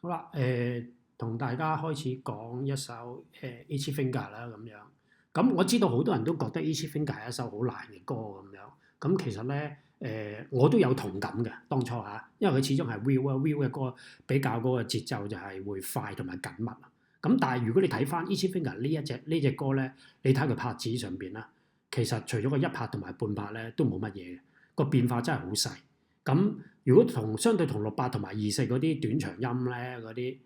好啦，同大家開始講一首Itchy Finger 啦咁樣。咁我知道好多人都覺得 Itchy Finger 係一首好難嘅歌咁樣。咁其實咧，我都有同感嘅當初嚇，因為佢始終係 Will 啊，Will 嘅歌比較嗰個節奏就係會快同埋緊密。咁但係如果你睇翻 Itchy Finger 呢隻歌咧，你睇佢拍子上邊啦，其實除咗個一拍同埋半拍咧，都冇乜嘢嘅，個變化真係好細。咁如果相對同68同埋24嗰啲短長音咧嗰啲，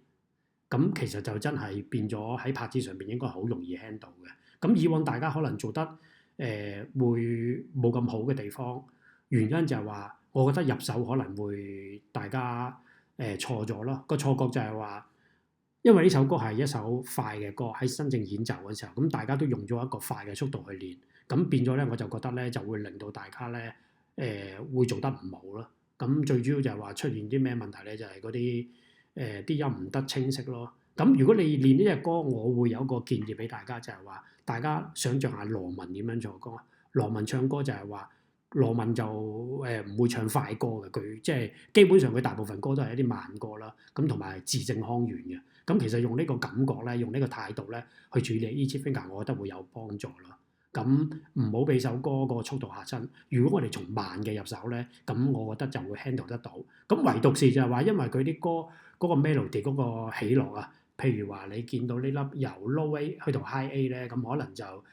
咁其實就真係變咗喺拍子上邊應該好容易 handle 嘅。咁以往大家可能做得會冇咁好嘅地方，原因就係話，我覺得入手可能會大家錯咗咯。個錯覺就係話，因為呢首歌係一首快嘅歌，喺真正演奏嘅時候，咁大家都用咗一個快嘅速度去練，咁變咗咧我就覺得咧就會令到大家咧會做得唔好咯。咁最主要就係話出現啲咩問題咧，就係嗰啲啲音唔得清晰咯。咁如果你練呢隻歌，我會有個建議俾大家，就係話大家想像下羅文點樣做歌。羅文唱歌就係話，羅文就唔會唱快歌嘅，佢即係基本上佢大部分歌都係一啲慢歌啦。咁同埋字正腔圓嘅。咁其實用呢個感覺咧，用呢個態度咧去處理 Itchy Finger，我覺得會有幫助咯。咁唔好俾首歌個速度嚇親。如果我哋從慢嘅入手咧，咁我覺得就會 handle 得到。咁唯獨是就係話，因為佢啲歌嗰個 melody 嗰個起落啊，譬如話你見到呢粒由 low A 去到 high A 咧，咁可能就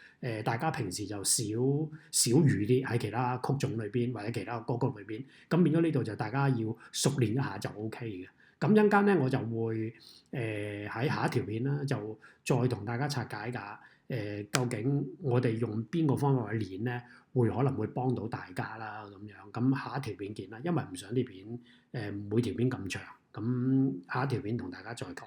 大家平時就少遇啲喺其他曲種裏邊或者其他歌曲裏邊，咁變咗呢度就大家要熟練一下就 OK 嘅。咁一陣間咧，我就會喺下一條片啦，就再同大家拆解下究竟我哋用邊個方法去練咧，可能會幫到大家啦咁樣。咁下一條片見啦，因為唔想啲片每條片咁長，咁下一條片同大家再講。